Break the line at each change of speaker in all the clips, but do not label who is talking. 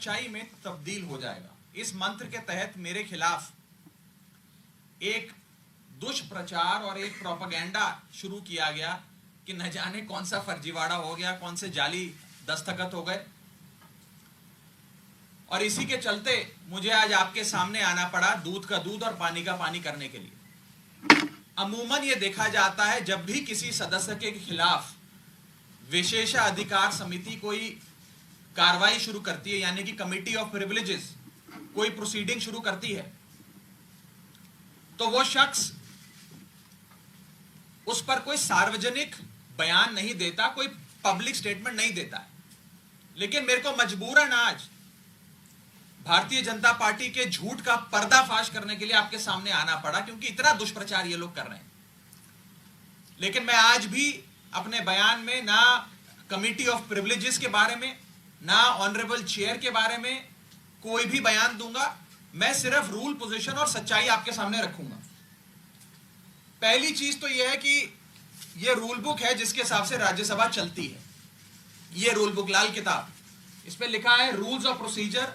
सच्चाई में तब्दील हो जाएगा। इस मंत्र के तहत मेरे खिलाफ एक दुष्प्रचार और एक प्रोपेगेंडा शुरू किया गया कि न जाने कौन सा फर्जीवाड़ा हो गया, कौन से जाली दस्तखत हो गए, और इसी के चलते मुझे आज आपके सामने आना पड़ा दूध का दूध और पानी का पानी करने के लिए। अमूमन यह देखा जाता है जब भी किसी सदस्य के खिलाफ विशेषाधिकार समिति कोई कार्रवाई शुरू करती है, यानी कि कमिटी ऑफ प्रिविलेजेस कोई प्रोसीडिंग शुरू करती है, तो वो शख्स उस पर कोई सार्वजनिक बयान नहीं देता, कोई पब्लिक स्टेटमेंट नहीं देता। लेकिन मेरे को मजबूरन आज भारतीय जनता पार्टी के झूठ का पर्दाफाश करने के लिए आपके सामने आना पड़ा, क्योंकि इतना दुष्प्रचार ये लोग कर रहे हैं। लेकिन मैं आज भी अपने बयान में ना कमिटी ऑफ प्रिविलेजेस के बारे में, ना ऑनरेबल चेयर के बारे में कोई भी बयान दूंगा। मैं सिर्फ रूल, पोजीशन और सच्चाई आपके सामने रखूंगा। पहली चीज तो यह है कि यह रूल बुक है जिसके हिसाब से राज्यसभा चलती है। यह रूल बुक, लाल किताब, इस पे लिखा है rules of procedure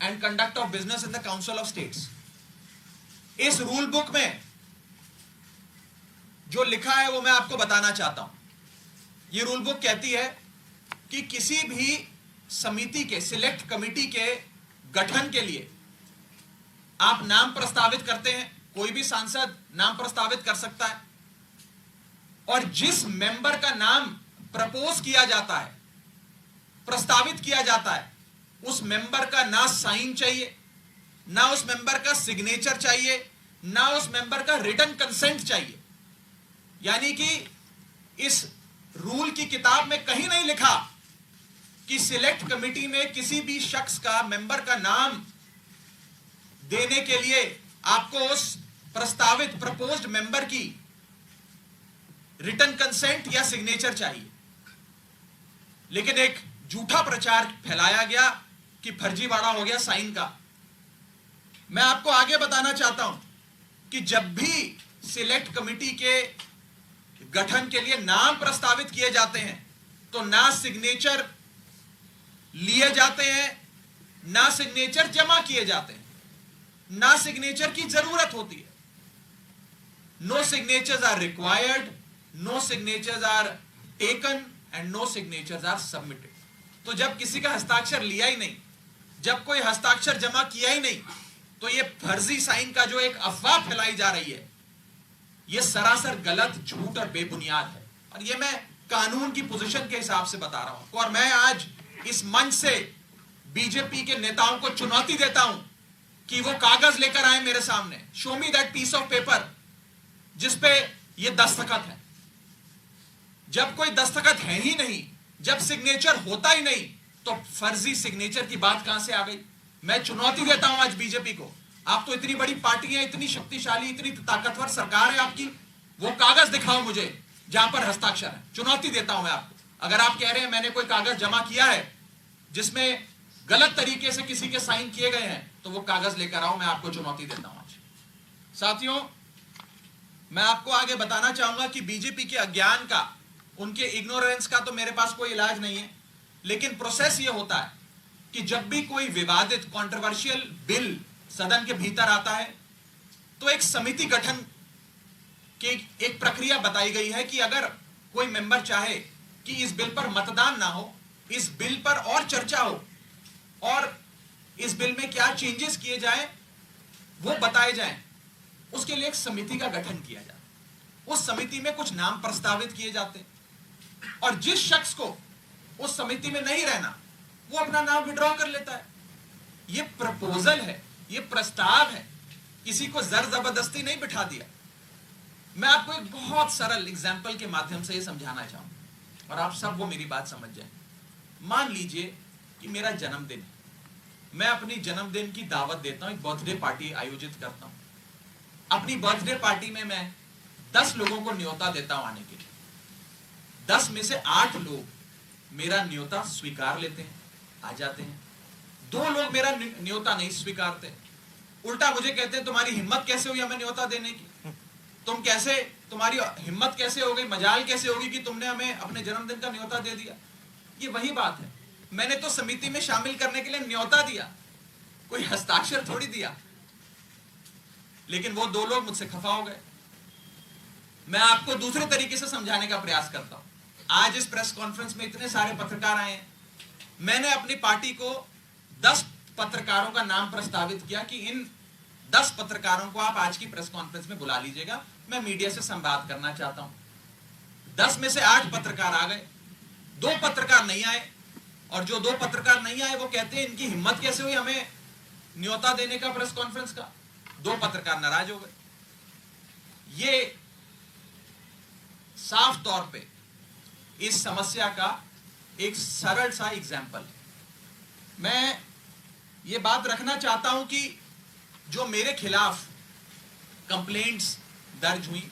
and conduct of business in the council of states. इस रूल बुक में जो लिखा है वो मैं आपको बताना चाहता हूं। यह रूल बुक कहती है कि किसी भी समिति के, सिलेक्ट कमिटी के गठन के लिए आप नाम प्रस्तावित करते हैं, कोई भी सांसद नाम प्रस्तावित कर सकता है, और जिस मेंबर का नाम प्रपोज किया जाता है, प्रस्तावित किया जाता है, उस मेंबर का ना साइन चाहिए, ना उस मेंबर का सिग्नेचर चाहिए, ना उस मेंबर का रिटन कंसेंट चाहिए। यानी कि इस रूल की किताब में कहीं नहीं लिखा कि सिलेक्ट कमिटी में किसी भी शख्स का, मेंबर का नाम देने के लिए आपको उस प्रस्तावित, प्रपोज्ड मेंबर की रिटन कंसेंट या सिग्नेचर चाहिए। लेकिन एक झूठा प्रचार फैलाया गया कि फर्जीवाड़ा हो गया साइन का। मैं आपको आगे बताना चाहता हूं कि जब भी सिलेक्ट कमिटी के गठन के लिए नाम प्रस्तावित किए जाते हैं तो ना सिग्नेचर लिए जाते हैं, ना सिग्नेचर जमा किए जाते हैं, ना सिग्नेचर की जरूरत होती है। No signatures are required, no signatures are taken and no signatures are submitted. तो जब किसी का हस्ताक्षर लिया ही नहीं, जब कोई हस्ताक्षर जमा किया ही नहीं, तो ये फर्जी साइन का जो एक अफवाह फैलाई जा रही है, ये सरासर गलत, झूठ और बेबुनियाद है। और ये मैं कानून की पोजीशन के हिसाब से बता रहा हूं। और मैं आज इस मंच से बीजेपी के नेताओं को चुनौती देता हूं कि वो कागज लेकर आए मेरे सामने, show me that piece of paper जिसपे ये दस्तखत है। जब कोई दस्तखत है ही नहीं, जब सिग्नेचर होता ही नहीं, तो फर्जी सिग्नेचर की बात कहां से आ गई? मैं चुनौती देता हूं आज बीजेपी को। आप तो इतनी बड़ी पार्टी है, इतनी शक्तिशाली, इतनी ताकतवर सरकार है आपकी, वो कागज दिखाओ मुझे जहां पर हस्ताक्षर है। चुनौती देता हूं मैं आपको। अगर आप कह रहे हैं मैंने कोई कागज जमा किया है जिसमें गलत तरीके से किसी के साइन किए गए हैं, तो वो कागज लेकर आओ। मैं आपको चुनौती देता हूं आज। साथियों, मैं आपको आगे बताना चाहूंगा कि बीजेपी के अज्ञान का, उनके इग्नोरेंस का तो मेरे पास कोई इलाज नहीं है। लेकिन प्रोसेस ये होता है कि जब भी कोई विवादित, कंट्रोवर्शियल बिल सदन के भीतर आता है, तो एक समिति गठन की एक प्रक्रिया बताई गई है कि अगर कोई मेंबर चाहे कि इस बिल पर मतदान ना हो, इस बिल पर और चर्चा हो, और इस बिल में क्या चेंजेस किए जाएं वो बताए जाएं, उसके लिए एक समिति का गठन किया जाता है। उस समिति में कुछ नाम प्रस्तावित किए जाते हैं, और जिस शख्स को उस समिति में नहीं रहना, वो अपना नाम विड्रॉ कर लेता है। ये प्रपोजल है, ये प्रस्ताव है, किसी को जर जबरदस्ती नहीं बिठा दिया। मैं आपको एक बहुत सरल एग्जाम्पल के माध्यम से ये समझाना चाहूंगा और आप सब वो मेरी बात समझ जाएं। मान लीजिए कि मेरा जन्मदिन है, मैं अपनी जन्मदिन की दावत देता हूं, एक बर्थडे पार्टी आयोजित करता हूं। अपनी बर्थडे पार्टी में मैं 10 लोगों को न्योता देता हूं आने के लिए। 10 में से 8 लोग मेरा न्योता स्वीकार लेते हैं, आ जाते हैं। 2 लोग मेरा न्योता नहीं स्वीकारते, उल्टा मुझे कहते हैं तुम्हारी हिम्मत कैसे हुई हमें न्योता देने की, तुम्हारी हिम्मत कैसे हो गई, मजाल कैसे होगी कि तुमने हमें अपने जन्मदिन का न्योता दे दिया। ये वही बात है मैंने तो समिति में शामिल करने के लिए न्योता दिया, कोई हस्ताक्षर थोड़ी दिया। लेकिन वो दो लोग मुझसे खफा हो गए। मैं आपको दूसरे तरीके से समझाने का प्रयास करता हूं। आज इस प्रेस कॉन्फ्रेंस में इतने सारे पत्रकार आए हैं, मैंने अपनी पार्टी को 10 पत्रकारों का नाम प्रस्तावित किया कि इन 10 पत्रकारों को आप आज की प्रेस कॉन्फ्रेंस में बुला लीजिएगा, मैं मीडिया से संवाद करना चाहता हूं। 10 में से 8 पत्रकार आ गए, 2 पत्रकार नहीं आए, और जो 2 पत्रकार नहीं आए वो कहते हैं इनकी हिम्मत कैसे हुई हमें न्योता देने का प्रेस कॉन्फ्रेंस का। 2 पत्रकार नाराज हो गए। ये साफ तौर पे इस समस्या का एक सरल सा एग्जाम्पल। मैं ये बात रखना चाहता हूं कि जो मेरे खिलाफ कंप्लेंट्स दर्ज हुई,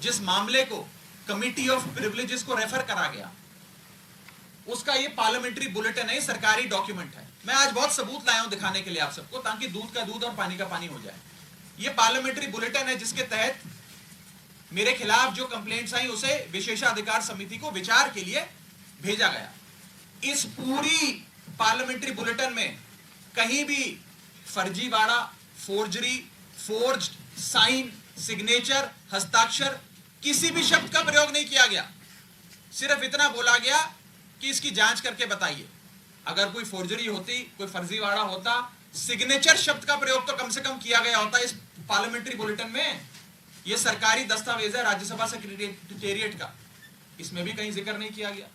जिस मामले को कमिटी ऑफ प्रिविलेजेस को रेफर करा गया, उसका ये पार्लियामेंट्री बुलेटिन है, सरकारी डॉक्यूमेंट है। मैं आज बहुत सबूत लाया हूं दिखाने के लिए आप सबको, ताकि दूध का दूध और पानी का पानी हो जाए। ये पार्लियामेंट्री बुलेटिन है जिसके तहत मेरे खिलाफ जो कंप्लेंट्स आई उसे विशेषाधिकार समिति को विचार के लिए भेजा गया। इस पूरी पार्लियामेंट्री बुलेटिन में कहीं भी फर्जीवाड़ा, फोर्जरी, फोर्ज्ड साइन, सिग्नेचर, हस्ताक्षर, किसी भी शब्द का प्रयोग नहीं किया गया। सिर्फ इतना बोला गया कि इसकी जांच करके बताइए। अगर कोई फोर्जरी होती, कोई फर्जीवाड़ा होता, सिग्नेचर शब्द का प्रयोग तो कम से कम किया गया होता इस पार्लियामेंट्री बुलेटिन में। यह सरकारी दस्तावेज है राज्यसभा सेक्रेटेरिएट का, इसमें भी कहीं जिक्र नहीं किया गया।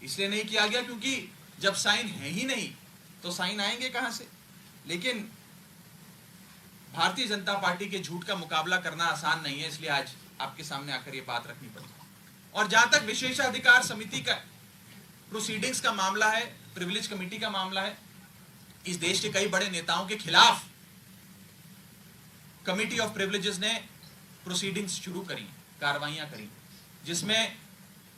इसलिए नहीं किया गया क्योंकि जब साइन है ही नहीं तो साइन आएंगे कहां से। लेकिन भारतीय जनता पार्टी के झूठ का मुकाबला करना आसान नहीं है, इसलिए आज आपके सामने आकर यह बात रखनी पड़ी। और जहां तक विशेषाधिकार समिति का प्रोसीडिंग्स का मामला है, प्रिविलेज कमेटी का मामला है, इस देश के कई बड़े नेताओं के खिलाफ कमिटी ऑफ प्रिविलेजेस ने प्रोसीडिंग्स शुरू करी, कार्रवाइयां करी, जिसमें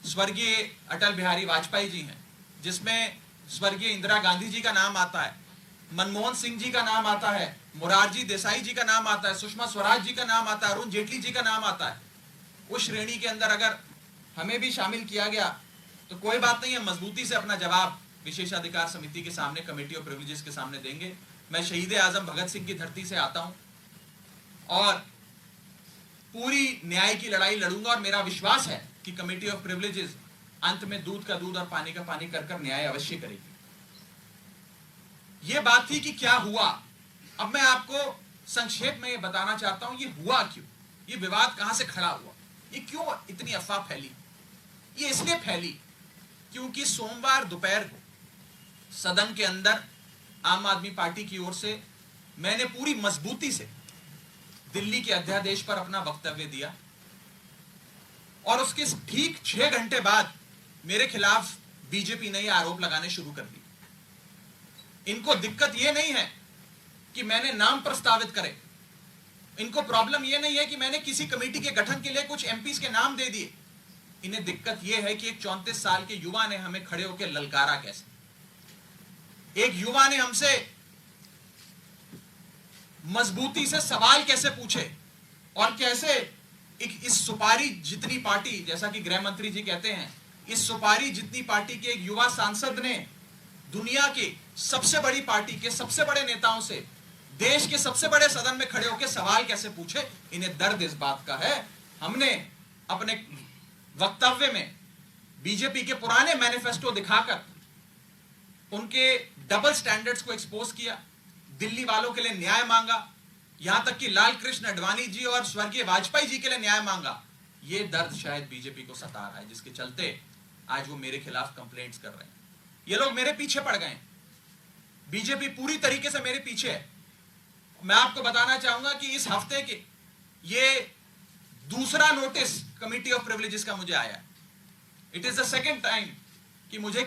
स्वर्गीय अटल बिहारी वाजपेयी जी हैं, जिसमें स्वर्गीय इंदिरा गांधी जी का नाम आता है, मनमोहन सिंह जी का नाम आता है, मोरारजी देसाई जी का नाम आता है, सुषमा स्वराज जी का नाम आता है, अरुण जेटली जी का नाम आता है। उस श्रेणी के अंदर अगर हमें भी शामिल किया गया तो कोई बात नहीं है, मजबूती से अपना जवाब विशेषाधिकार समिति के सामने, कमेटी ऑफ प्रिविलेजेस के सामने देंगे। मैं शहीद आजम भगत सिंह की धरती से आता हूं और पूरी न्याय की लड़ाई लड़ूंगा, और मेरा विश्वास है कि कमेटी ऑफ प्रिविलेजेस अंत में दूध का दूध और पानी का पानी कर न्याय अवश्य करेगी। यह बात थी कि क्या हुआ। अब मैं आपको संक्षेप में यह बताना चाहता हूं, यह हुआ क्यों, यह विवाद कहां से खड़ा हुआ, ये क्यों इतनी अफवाह फैली। ये इसलिए फैली क्योंकि सोमवार दोपहर को सदन के अंदर आम आदमी पार्टी की ओर से मैंने पूरी मजबूती से दिल्ली के अध्यादेश पर अपना वक्तव्य दिया, और उसके ठीक 6 घंटे बाद मेरे खिलाफ बीजेपी ने यह आरोप लगाने शुरू कर दिए। इनको दिक्कत यह नहीं है कि मैंने नाम प्रस्तावित करे, इनको प्रॉब्लम यह नहीं है कि मैंने किसी कमेटी के गठन के लिए कुछ एमपीज के नाम दे दिए। इन्हें दिक्कत यह है कि एक 34 साल के युवा ने हमें खड़े होकर ललकारा कैसे, एक युवा ने हमसे मजबूती से सवाल कैसे पूछे, और कैसे इस सुपारी जितनी पार्टी, जैसा कि गृह मंत्री जी कहते हैं, इस सुपारी जितनी पार्टी के एक युवा सांसद ने दुनिया की सबसे बड़ी पार्टी के सबसे बड़े नेताओं से देश के सबसे बड़े सदन में खड़े होकर सवाल कैसे पूछे। इन्हें दर्द इस बात का है। हमने अपने वक्तव्य में बीजेपी के पुराने मैनिफेस्टो दिखाकर उनके डबल स्टैंडर्ड्स को एक्सपोज किया, दिल्ली वालों के लिए न्याय मांगा, यहां तक कि लाल कृष्ण अडवाणी जी और स्वर्गीय वाजपेयी जी के लिए न्याय मांगा। यह दर्द शायद बीजेपी को सता रहा है, जिसके चलते आज वो मेरे खिलाफ कंप्लेंट्स कर रहे हैं। ये लोग मेरे पीछे पड़ गए, बीजेपी पूरी तरीके से मेरे पीछे है। मैं आपको बताना चाहूंगा कि इस हफ्ते के ये दूसरा नोटिस कमिटी ऑफ प्रिविलेजेस का मुझे आया। It is the second time कि मुझे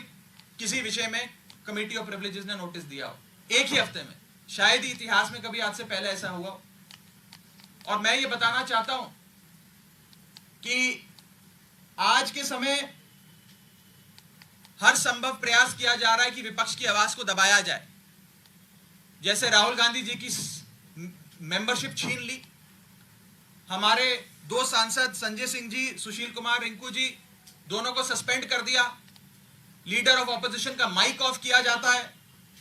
किसी विषय में कमिटी ऑफ प्रिविलेजेस ने नोटिस दिया हो एक ही हफ्ते में। शायद ही इतिहास में कभी आज से पहले ऐसा हुआ हो। और मैं ये बताना चाहता हूं कि आज के समय हर संभव प्रयास किया जा रहा है कि विपक्ष की आवाज को दबाया जाए। जैसे राहुल गांधी जी की मेंबरशिप छीन ली, हमारे 2 सांसद संजय सिंह जी, सुशील कुमार रिंकू जी, दोनों को सस्पेंड कर दिया, लीडर ऑफ ऑपोजिशन का माइक ऑफ किया जाता है।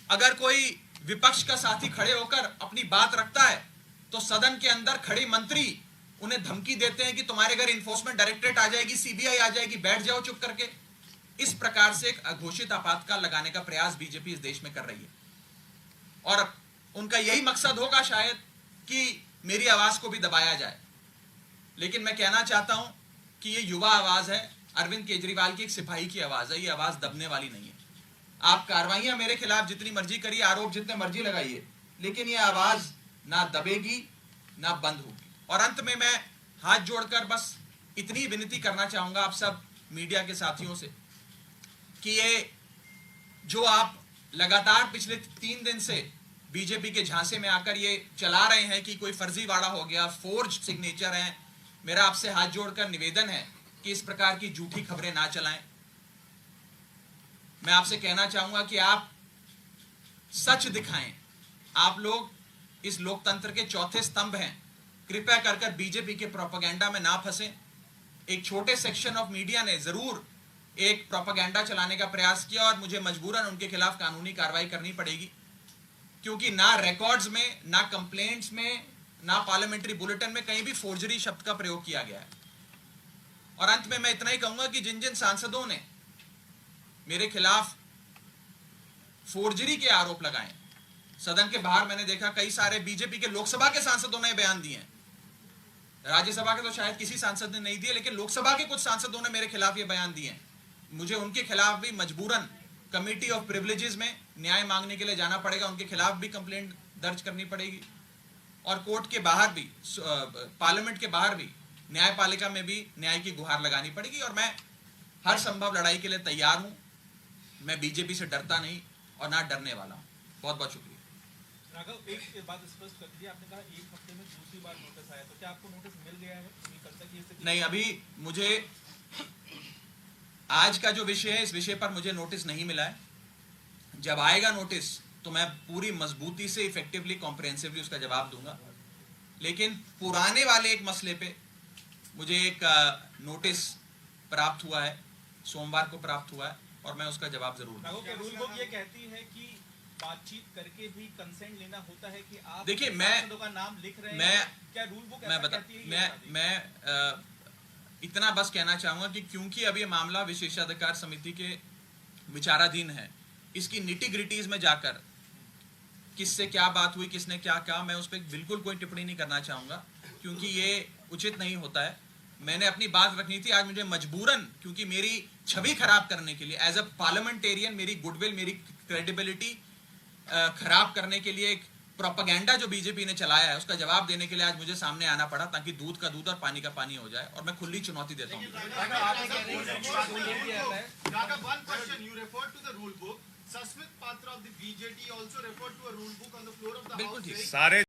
अगर कोई विपक्ष का साथी खड़े होकर अपनी बात रखता है तो सदन के अंदर खड़े मंत्री उन्हें धमकी देते हैं कि तुम्हारे घर इन्फोर्समेंट डायरेक्टरेट आ जाएगी, सीबीआई आ जाएगी, बैठ जाओ चुप करके। इस प्रकार से एक अघोषित आपातकाल लगाने का प्रयास बीजेपी इस देश में कर रही है और उनका यही मकसद होगा शायद कि मेरी आवाज को भी दबाया जाए। लेकिन मैं कहना चाहता हूं कि ये युवा आवाज है, अरविंद केजरीवाल की एक सिपाही की आवाज है, ये आवाज दबने वाली नहीं है। आप कार्रवाइयां मेरे खिलाफ जितनी मर्जी करिए, आरोप जितने मर्जी लगाइए, लेकिन ये आवाज ना दबेगी ना बंद होगी। और अंत में मैं हाथ जोड़कर बस इतनी विनती करना चाहूंगा आप सब मीडिया के साथियों से कि ये जो आप लगातार पिछले 3 दिन से बीजेपी के झांसे में आकर ये चला रहे हैं कि कोई फर्जीवाड़ा हो गया, फोर्ज सिग्नेचर हैं, मेरा आपसे हाथ जोड़कर निवेदन है कि इस प्रकार की झूठी खबरें ना चलाएं। मैं आपसे कहना चाहूंगा कि आप सच दिखाएं। आप लोग इस लोकतंत्र के चौथे स्तंभ हैं, कृपया कर बीजेपी के प्रोपेगेंडा में ना फंसें। एक छोटे सेक्शन ऑफ मीडिया ने जरूर एक प्रोपेगेंडा चलाने का प्रयास किया और मुझे मजबूरन उनके खिलाफ कानूनी कार्रवाई करनी पड़ेगी, क्योंकि ना रिकॉर्ड्स में, ना कंप्लेंट्स में, ना पार्लियामेंट्री बुलेटिन में कहीं भी फोर्जरी शब्द का प्रयोग किया गया है। और अंत में मैं इतना ही कहूंगा कि जिन जिन सांसदों ने मेरे खिलाफ फोर्जरी के आरोप लगाए, सदन के बाहर मैंने देखा कई सारे बीजेपी के लोकसभा के सांसदों ने बयान दिए हैं। राज्यसभा के तो शायद किसी सांसद ने नहीं दिए, लेकिन लोकसभा के कुछ सांसदों ने मेरे खिलाफ ये बयान दिए हैं। मुझे उनके खिलाफ भी मजबूरन कमिटी ऑफ प्रिविलेजेस में न्याय मांगने के लिए जाना पड़ेगा, उनके खिलाफ भी कंप्लेंट दर्ज करनी पड़ेगी और कोर्ट के बाहर भी, पार्लियामेंट के बाहर भी, न्यायपालिका में भी न्याय की गुहार लगानी पड़ेगी। और मैं हर संभव लड़ाई के लिए तैयार हूं। मैं बीजेपी से डरता नहीं और ना डरने वाला हूं। बहुत बहुत शुक्रिया।
राघव, एक बात स्पष्ट कर दीजिए, आपने कहा 1 हफ्ते में दूसरी बार नोटिस आया, तो क्या आपको नोटिस मिल गया है?
नहीं, अभी मुझे आज का जो विषय है इस विषय पर मुझे नोटिस नहीं मिला है। जब आएगा नोटिस तो मैं पूरी मजबूती से, इफेक्टिवली, कॉम्प्रिहेंसिवली उसका जवाब दूंगा। लेकिन पुराने वाले एक मसले पे मुझे एक नोटिस प्राप्त हुआ है, सोमवार को प्राप्त हुआ है और मैं उसका जवाब जरूर दूंगा।
रूल बुक ये कहती है कि बातचीत करके भी कंसेंट लेना होता है कि आप
देखिए,
सांसदों का नाम लिख रहे हैं, क्या रूल बुक ऐसा कहती है?
मैं इतना बस कहना चाहूंगा कि क्योंकि अब ये मामला विशेषाधिकार समिति के विचाराधीन है, इसकी निटी ग्रिटीज में जाकर किससे क्या बात हुई, किसने क्या कहा, मैं उस पर बिल्कुल कोई टिप्पणी नहीं करना चाहूंगा, क्योंकि ये उचित नहीं होता है। मैंने अपनी बात रखनी थी, आज मुझे मजबूरन, क्योंकि मेरी छवि खराब करने के लिए, एज अ पार्लियामेंटेरियन मेरी गुडविल, मेरी क्रेडिबिलिटी खराब करने के लिए एक प्रोपेगेंडा जो बीजेपी ने चलाया है, उसका जवाब देने के लिए आज मुझे सामने आना पड़ा, ताकि दूध का दूध और पानी का पानी हो जाए। और मैं खुली चुनौती देता हूँ।
Susmit Patra of the BJT also referred to a rule book on the floor of the House.
सारे